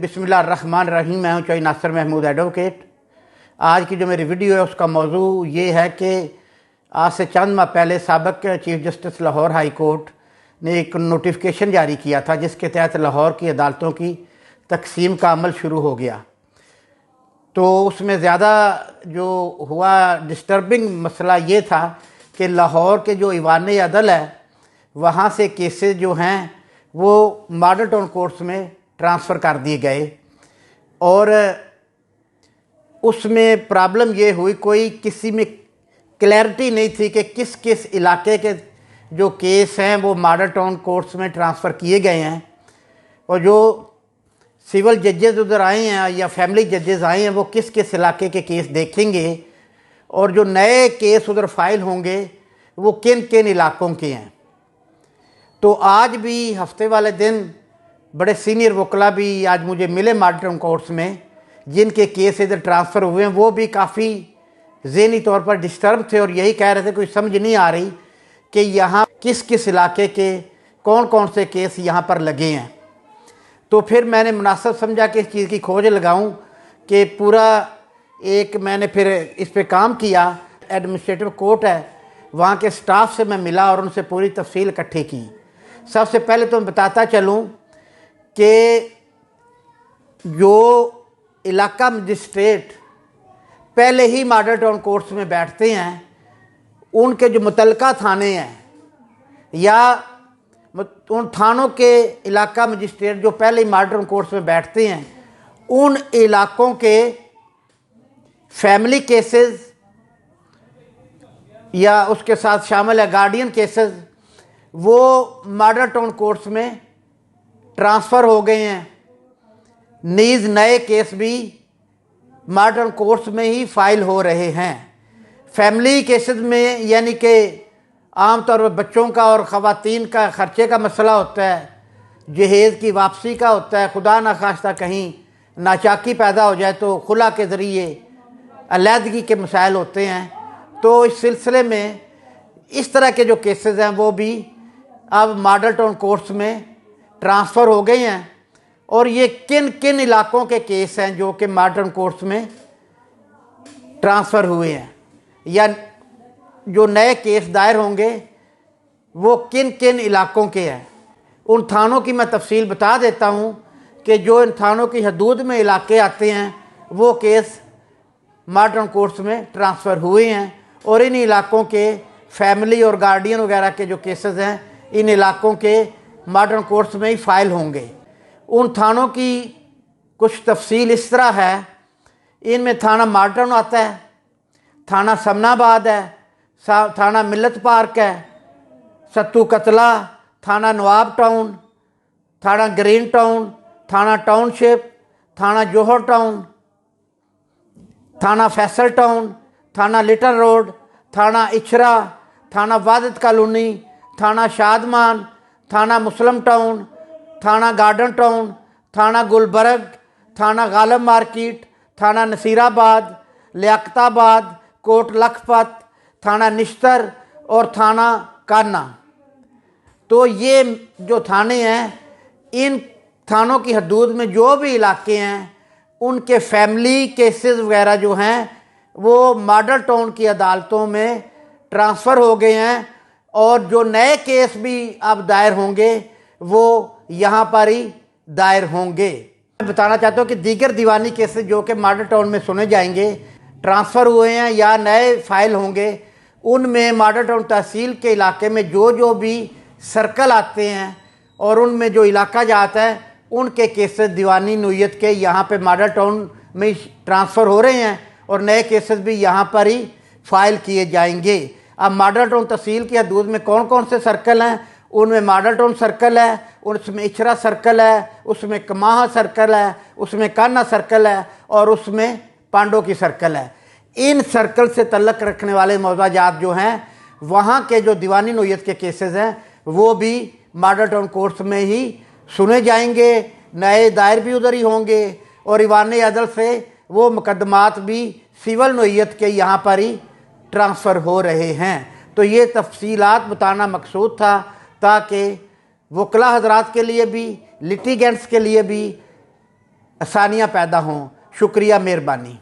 बिस्मिल्लाहिर्रहमानिर्रहीम। मैं हूँ चौधरी नासिर महमूद एडवोकेट। आज की जो मेरी वीडियो है उसका मौजू ये है कि आज से चंद माह पहले साबिक chief justice Lahore high court ने एक नोटिफिकेशन जारी किया था जिसके तहत लाहौर की अदालतों की तकसीम का अमल शुरू हो गया। तो उसमें ज़्यादा जो हुआ डिस्टर्बिंग मसला ये था कि लाहौर के जो ईवान अदल है वहाँ से केसेस जो हैं वो मॉडल टाउन कोर्ट्स में ट्रांसफ़र कर दिए गए और उसमें प्रॉब्लम ये हुई, कोई किसी में क्लैरिटी नहीं थी कि किस किस इलाके के जो केस हैं वो मॉडल टाउन कोर्ट्स में ट्रांसफ़र किए गए हैं और जो सिविल जजेस उधर आए हैं या फैमिली जजेस आए हैं वो किस किस इलाके के केस देखेंगे और जो नए केस उधर फाइल होंगे वो किन किन इलाकों के हैं। तो आज भी हफ्ते वाले दिन बड़े सीनियर वकला भी आज मुझे मिले मॉडल टाउन कोर्ट्स में, जिनके केस इधर ट्रांसफ़र हुए हैं। वो भी काफ़ी ज़हनी तौर पर डिस्टर्ब थे और यही कह रहे थे कोई समझ नहीं आ रही कि यहाँ किस किस इलाके के कौन कौन से केस यहाँ पर लगे हैं। तो फिर मैंने मुनासिब समझा कि इस चीज़ की खोज लगाऊं कि पूरा एक मैंने फिर इस पे काम किया। एडमिनिस्ट्रेटिव कोर्ट है, वहाँ के स्टाफ से मैं मिला और उनसे पूरी तफसील इकट्ठी की। सबसे पहले तो मैं बताता चलूँ कि जो इलाका मजिस्ट्रेट पहले ही मॉडल टाउन कोर्ट्स में बैठते हैं, उनके जो मुतलका थाने हैं या उन थानों के इलाका मजिस्ट्रेट जो पहले ही मॉडल टाउन कोर्ट्स में बैठते हैं, उन इलाकों के फैमिली केसेस या उसके साथ शामिल है गार्डियन केसेस, वो मॉडल टाउन कोर्ट्स में ट्रांसफ़र हो गए हैं। नीज़ नए केस भी मॉडल टाउन कोर्ट्स में ही फाइल हो रहे हैं। फैमिली केसेस में यानी कि आम तौर पर बच्चों का और ख़वातीन का ख़र्चे का मसला होता है, जहेज़ की वापसी का होता है, खुदा न खास्ता कहीं नाचाकी पैदा हो जाए तो खुला के ज़रिए अलहदगी के मसाइल होते हैं। तो इस सिलसिले में इस तरह के जो केसेस हैं वो भी अब मॉडल टाउन कोर्ट्स में ट्रांसफ़र हो गए हैं। और ये किन किन इलाकों के केस हैं जो कि मॉडल टाउन कोर्ट्स में ट्रांसफ़र हुए हैं या जो नए केस दायर होंगे वो किन किन इलाकों के हैं। उन थानों की मैं तफसील बता देता हूँ कि जो इन थानों की हदूद में इलाके आते हैं वो केस मॉडल टाउन कोर्ट्स में ट्रांसफ़र हुए हैं और इन इलाकों के फैमिली और गार्डियन वगैरह के जो केसेस हैं इन इलाकों के मॉडल टाउन कोर्ट्स में ही फाइल होंगे। उन थानों की कुछ तफसील इस तरह है, इनमें थाना मॉडल टाउन आता है, थाना समनाबाद है, थाना मिल्लत पार्क है, सत्तू कतला, थाना नवाब टाउन, थाना ग्रीन टाउन, थाना टाउनशिप, थाना जौहर टाउन, थाना फैसल टाउन, थाना लिटल रोड, थाना इचरा, थाना वादत कॉलोनी, थाना शादमान, थाना मुस्लिम टाउन, थाना गार्डन टाउन, थाना गुलबर्ग, थाना गालिब मार्केट, थाना नसीराबाद, लियाकताबाद, कोट लखपत, थाना निश्तर और थाना कान्ना। तो ये जो थाने हैं, इन थानों की हदूद में जो भी इलाके हैं उनके फैमिली केसेस वगैरह जो हैं वो मॉडल टाउन की अदालतों में ट्रांसफ़र हो गए हैं और जो नए केस भी अब दायर होंगे वो यहाँ पर ही दायर होंगे। मैं बताना चाहता हूँ कि दीगर दीवानी केसेस जो कि मॉडल टाउन में सुने जाएंगे, ट्रांसफ़र हुए हैं या नए फाइल होंगे, उनमें मॉडल टाउन तहसील के इलाके में जो जो भी सर्कल आते हैं और उनमें जो इलाका जाता है उनके केसेस दीवानी नोयत के यहाँ पे मॉडल टाउन में ट्रांसफ़र हो रहे हैं और नए केसेस भी यहाँ पर ही फाइल किए जाएंगे। अब मॉडल टाउन तहसील की हदूद में कौन कौन से सर्कल हैं, उनमें मॉडल टाउन सर्कल है, उसमें इचरा सर्कल है, उसमें कमाहा सर्कल है, उसमें कान्ना सर्कल है और उसमें पांडो की सर्कल है। इन सर्कल से तल्लक रखने वाले मौज़ूआत जो हैं वहाँ के जो दीवानी नोयत के केसेस हैं वो भी मॉडल टाउन कोर्ट्स में ही सुने जाएंगे, नए दायर भी उधर ही होंगे और ईवान अदल से वो मुकदमात भी सिविल नोयत के यहाँ पर ही ट्रांसफ़र हो रहे हैं। तो ये तफसीलात बताना मकसूद था ताकि वकला हजरात के लिए भी, लिटिगेंट्स के लिए भी आसानियाँ पैदा हों। शुक्रिया, मेहरबानी।